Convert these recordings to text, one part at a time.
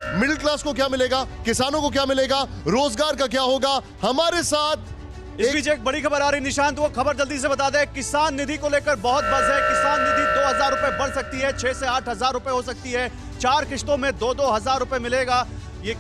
Middle class को क्या मिलेगा, किसानों को क्या मिलेगा, रोजगार का क्या होगा। हमारे साथ इस बीच एक बड़ी खबर आ रही निशांत, वो खबर जल्दी से बता दे। किसान निधि को लेकर बहुत बज़ है। किसान निधि 2000 रुपए बढ़ सकती है, 6 से 8 हजार रुपए हो सकती है। 4 किश्तों में 2-2 हजार रुपए मिलेगा, ये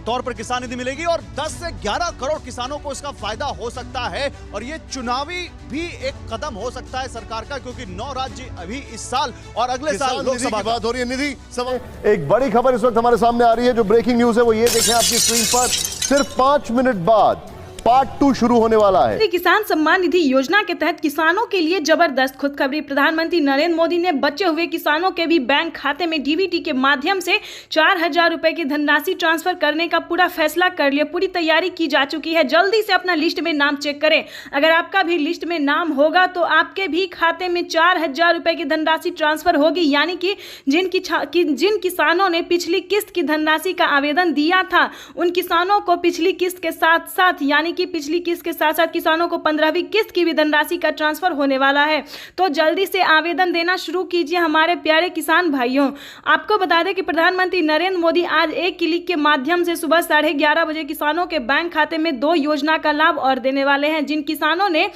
तौर पर किसान निधि मिलेगी और 10 से 11 करोड़ किसानों को इसका फायदा हो सकता है। और ये चुनावी भी एक कदम हो सकता है सरकार का, क्योंकि 9 राज्य अभी इस साल और अगले साल लोकसभा की बात हो रही है। निधि एक बड़ी खबर इस वक्त हमारे सामने आ रही है, जो ब्रेकिंग न्यूज है वो ये देखें आपकी स्क्रीन पर। सिर्फ 5 मिनट बाद पार्ट 2 शुरू होने वाला है। किसान सम्मान निधि योजना के तहत किसानों के लिए जबरदस्त खुशखबरी। प्रधानमंत्री नरेंद्र मोदी ने बचे हुए किसानों के भी बैंक खाते में डीबीटी के माध्यम से 4000 रुपए की धनराशि ट्रांसफर करने का पूरा फैसला कर लिया। पूरी तैयारी की जा चुकी है। जल्दी से अपना लिस्ट में नाम चेक करें। अगर आपका भी लिस्ट में नाम होगा तो आपके भी खाते में 4000 रुपए की धनराशि ट्रांसफर होगी। यानी कि जिन किसानों ने पिछली किस्त की धनराशि का आवेदन दिया था, उन किसानों को पिछली किस्त के साथ साथ यानी कि पिछली किस्त के साथ साथ किसानों को 15वीं किस्त की भी धनराशि का ट्रांसफर होने वाला है। तो जल्दी से आवेदन देना शुरू कीजिए हमारे प्यारे किसान भाइयों। आपको बता दें कि प्रधानमंत्री नरेंद्र मोदी आज एक क्लिक के माध्यम से सुबह 11:30 बजे किसानों के बैंक खाते में 2 योजना का लाभ और देने वाले हैं। जिन किसानों ने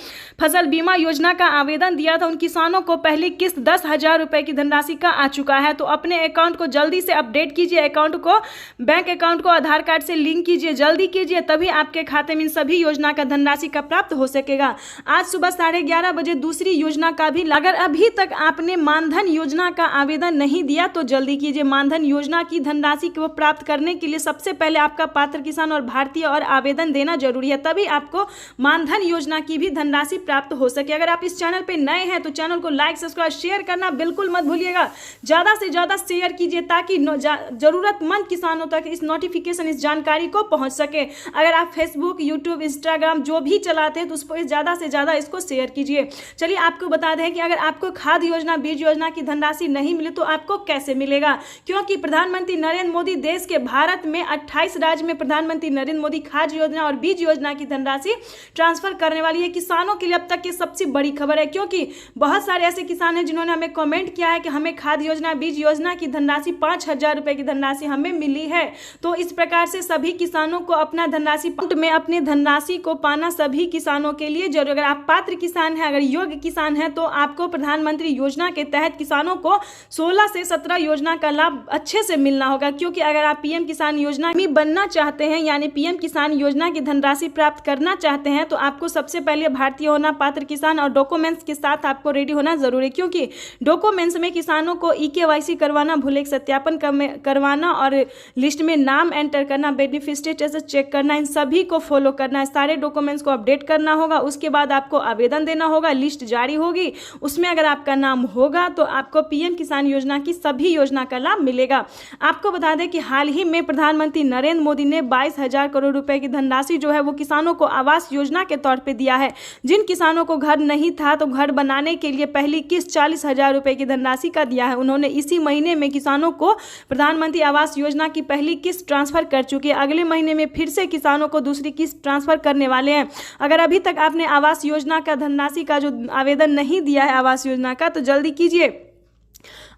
फसल बीमा योजना का आवेदन दिया था, उन किसानों को पहली किस्त 10,000 रुपए की धनराशि का आ चुका है। तो अपने अकाउंट को जल्दी से अपडेट कीजिए, अकाउंट को बैंक अकाउंट को आधार कार्ड से लिंक कीजिए, जल्दी कीजिए, तभी आपके खाते में इन सभी योजना का धनराशि का प्राप्त हो सकेगा। आज सुबह 11:30 बजे दूसरी योजना का भी, अगर अभी तक आपने मानधन योजना का आवेदन नहीं दिया तो जल्दी कीजिए। मानधन योजना की धनराशि को प्राप्त करने के लिए सबसे पहले आपका पात्र किसान और भारतीय और आवेदन देना जरूरी है, तभी आपको मानधन योजना की भी धनराशि प्राप्त हो सके। अगर आप इस चैनल पे नए हैं तो चैनल को लाइक सब्सक्राइब शेयर करना बिल्कुल मत भूलिएगा। ज्यादा से ज्यादा शेयर कीजिए ताकि जरूरतमंद किसानों तक इस नोटिफिकेशन, इस जानकारी को पहुंच सके। अगर आप फेसबुक, यूट्यूब, इंस्टाग्राम जो भी चलाते हैं तो उस पर ज़्यादा से ज़्यादा इसको शेयर कीजिए। चलिए आपको बता दें कि अगर आपको खाद योजना, बीज योजना की धनराशि नहीं मिले तो आपको कैसे मिलेगा, क्योंकि प्रधानमंत्री नरेंद्र मोदी देश के भारत में 28 राज्य में प्रधानमंत्री नरेंद्र मोदी खाद योजना और बीज योजना की धनराशि ट्रांसफर करने वाली है। किसानों के लिए अब तक की सबसे बड़ी खबर है, क्योंकि बहुत सारे ऐसे किसान हैं जिन्होंने हमें कमेंट किया है कि हमें खाद योजना, बीज योजना की धनराशि 5000 रुपए की धनराशि हमें मिली है। तो इस प्रकार से सभी किसानों को अपना धनराशि में अपने धनराशि को पाना सभी किसानों के लिए जरूर। अगर आप पात्र किसान हैं, अगर योग्य किसान हैं, तो आपको प्रधानमंत्री योजना के तहत किसानों को 16 से 17 योजना का लाभ अच्छे से मिलना होगा। क्योंकि अगर आप पीएम किसान योजना में बनना चाहते हैं, यानी पीएम किसान योजना की धनराशि प्राप्त करना चाहते हैं, तो आपको सबसे पहले भारतीय होना, पात्र किसान और डॉक्यूमेंट्स के साथ आपको रेडी होना जरूरी है। क्योंकि डॉक्यूमेंट्स में किसानों को EKYC करवाना, भूलेख सत्यापन करवाना और लिस्ट में नाम एंटर करना, बेनिफिशियरी स्टेटस चेक करना, इन सभी को फॉलो करना है। सारे डॉक्यूमेंट्स को अपडेट करना होगा। उसके बाद आपको आवेदन देना होगा, लिस्ट जारी होगी, उसमें अगर आपका नाम होगा तो आपको पीएम किसान योजना की सभी योजना का लाभ मिलेगा। आपको बता दें कि हाल ही में प्रधानमंत्री नरेंद्र मोदी ने 22,000 करोड़ रुपए की धनराशि जो है वो किसानों को आवास योजना के तौर पे दिया है। जिन किसानों को घर नहीं था तो घर बनाने के लिए पहली किस्त 40,000 रुपए की धनराशि का दिया है। उन्होंने इसी महीने में किसानों को प्रधानमंत्री आवास योजना की पहली किस्त ट्रांसफर कर चुकी है। अगले महीने में फिर से किसानों को दूसरी किस्त ट्रांसफर करने वाले हैं। अगर अभी तक आपने आवास योजना का धनराशि का जो आवेदन नहीं दिया है आवास योजना का, तो जल्दी कीजिए।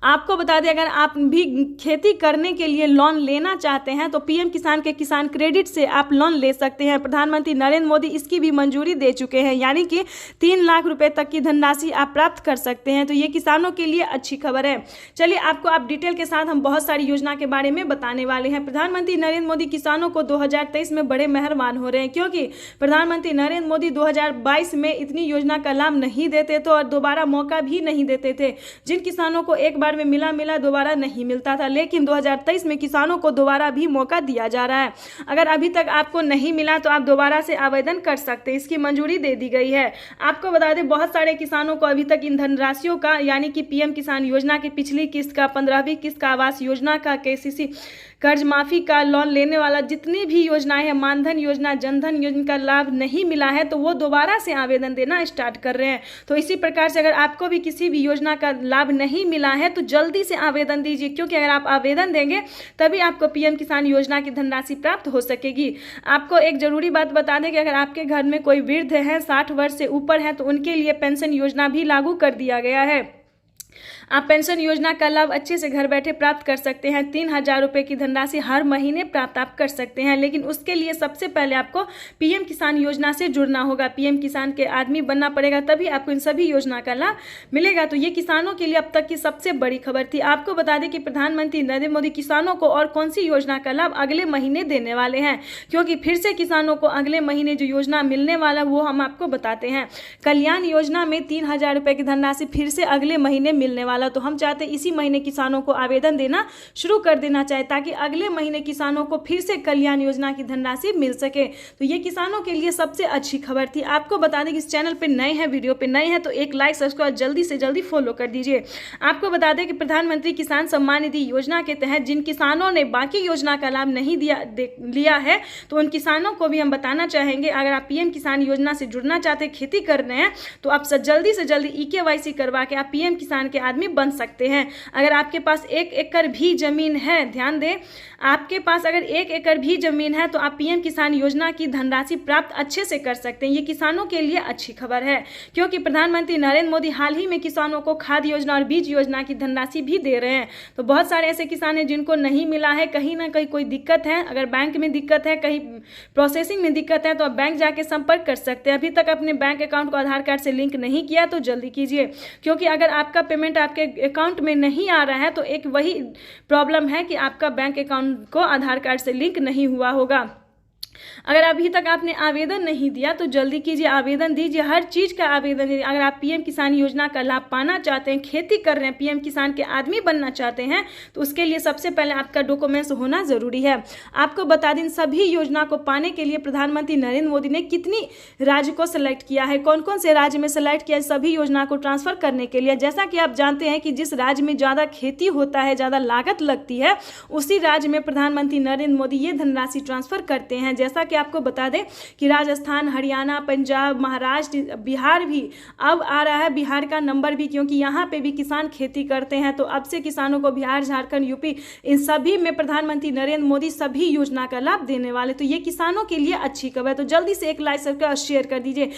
आपको बता दें, अगर आप भी खेती करने के लिए लोन लेना चाहते हैं तो पीएम किसान के किसान क्रेडिट से आप लोन ले सकते हैं। प्रधानमंत्री नरेंद्र मोदी इसकी भी मंजूरी दे चुके हैं, यानी कि 3 लाख रुपए तक की धनराशि आप प्राप्त कर सकते हैं। तो ये किसानों के लिए अच्छी खबर है। चलिए आपको आप डिटेल के साथ हम बहुत सारी योजना के बारे में बताने वाले हैं। प्रधानमंत्री नरेंद्र मोदी किसानों को 2023 में बड़े मेहरबान हो रहे हैं, क्योंकि प्रधानमंत्री नरेंद्र मोदी 2022 में इतनी योजना का लाभ नहीं देते थे और दोबारा मौका भी नहीं देते थे। जिन किसानों को एक बार में मिला दोबारा नहीं मिलता था, लेकिन 2023 में किसानों को दोबारा भी मौका दिया जा रहा है। अगर अभी तक आपको नहीं मिला तो आप दोबारा से आवेदन कर सकते हैं, इसकी मंजूरी दे दी गई है। आपको बता दें, बहुत सारे किसानों को अभी तक इन धनराशियों का, यानी कि पीएम किसान योजना की पिछली किस्त का, 15वीं किस्त का, आवास योजना का, KCC कर्ज माफी का, लोन लेने वाला जितनी भी योजनाएं हैं, मानधन योजना, जनधन योजना का लाभ नहीं मिला है तो वो दोबारा से आवेदन देना स्टार्ट कर रहे हैं। तो इसी प्रकार से अगर आपको भी किसी भी योजना का लाभ नहीं मिला है तो जल्दी से आवेदन दीजिए, क्योंकि अगर आप आवेदन देंगे तभी आपको पीएम किसान योजना की धनराशि प्राप्त हो सकेगी। आपको एक जरूरी बात बता दें कि अगर आपके घर में कोई वृद्ध है, 60 वर्ष से ऊपर है, तो उनके लिए पेंशन योजना भी लागू कर दिया गया है। आप पेंशन योजना का लाभ अच्छे से घर बैठे प्राप्त कर सकते हैं। 3,000 रुपये की धनराशि हर महीने प्राप्त आप कर सकते हैं, लेकिन उसके लिए सबसे पहले आपको पीएम किसान योजना से जुड़ना होगा। पीएम किसान के आदमी बनना पड़ेगा, तभी आपको इन सभी योजना का लाभ मिलेगा। तो ये किसानों के लिए अब तक की सबसे बड़ी खबर थी। आपको बता दें कि प्रधानमंत्री नरेंद्र मोदी किसानों को और कौन सी योजना का लाभ अगले महीने देने वाले हैं, क्योंकि फिर से किसानों को अगले महीने जो योजना मिलने वाला वो हम आपको बताते हैं। कल्याण योजना में 3,000 रुपये की धनराशि फिर से अगले महीने मिलने वाला। तो हम चाहते हैं इसी महीने किसानों को आवेदन देना शुरू कर देना चाहिए, ताकि अगले महीने किसानों को फिर से कल्याण योजना की धनराशि मिल सके। तो ये किसानों के लिए सबसे अच्छी खबर थी। आपको बता दें कि इस चैनल पे नए हैं, वीडियो पे नए हैं, तो एक लाइक सब्सक्राइब जल्दी से जल्दी फॉलो कर दीजिए। आपको बता दें कि प्रधानमंत्री किसान सम्मान निधि योजना के तहत जिन किसानों ने बाकी योजना का लाभ नहीं लिया है, तो उन किसानों को भी हम बताना चाहेंगे, अगर आप पीएम किसान योजना से जुड़ना चाहते हैं, खेती कर रहे हैं, तो आप जल्दी से जल्दी EKYC करवा के आप पीएम किसान के आदमी बन सकते हैं। अगर आपके पास 1 एकड़ भी जमीन है, ध्यान दें, आपके पास अगर 1 एकड़ भी जमीन है तो आप पीएम किसान योजना की धनराशि प्राप्त अच्छे से कर सकते हैं। ये किसानों के लिए अच्छी खबर है, क्योंकि प्रधानमंत्री नरेंद्र मोदी हाल ही में किसानों को खाद योजना और बीज योजना की धनराशि भी दे रहे हैं। तो बहुत सारे ऐसे किसान हैं जिनको नहीं मिला है, कहीं ना कहीं कोई दिक्कत है, अगर बैंक में दिक्कत है, कहीं प्रोसेसिंग में दिक्कत है, तो आप बैंक जाके संपर्क कर सकते हैं। अभी तक अपने बैंक अकाउंट को आधार कार्ड से लिंक नहीं किया तो जल्दी कीजिए, क्योंकि अगर आपका पेमेंट आपके अकाउंट में नहीं आ रहा है तो एक वही प्रॉब्लम है कि आपका बैंक अकाउंट को आधार कार्ड से लिंक नहीं हुआ होगा। अगर अभी तक आपने आवेदन नहीं दिया तो जल्दी कीजिए, आवेदन दीजिए, हर चीज़ का आवेदन दीजिए। अगर आप पीएम किसान योजना का लाभ पाना चाहते हैं, खेती कर रहे हैं, पीएम किसान के आदमी बनना चाहते हैं, तो उसके लिए सबसे पहले आपका डॉक्यूमेंट्स होना ज़रूरी है। आपको बता दें, सभी योजना को पाने के लिए प्रधानमंत्री नरेंद्र मोदी ने कितनी राज्य को सेलेक्ट किया है, कौन कौन से राज्य में सेलेक्ट किया सभी योजना को ट्रांसफर करने के लिए। जैसा कि आप जानते हैं कि जिस राज्य में ज़्यादा खेती होता है, ज़्यादा लागत लगती है, उसी राज्य में प्रधानमंत्री नरेंद्र मोदी ये धनराशि ट्रांसफर करते हैं। जैसा कि आपको बता दें कि राजस्थान, हरियाणा, पंजाब, महाराष्ट्र, बिहार भी अब आ रहा है, बिहार का नंबर भी, क्योंकि यहाँ पे भी किसान खेती करते हैं। तो अब से किसानों को बिहार, झारखंड, यूपी, इन सभी में प्रधानमंत्री नरेंद्र मोदी सभी योजना का लाभ देने वाले। तो ये किसानों के लिए अच्छी खबर है। तो जल्दी से एक लाइक, सब्सक्राइब और शेयर कर दीजिए।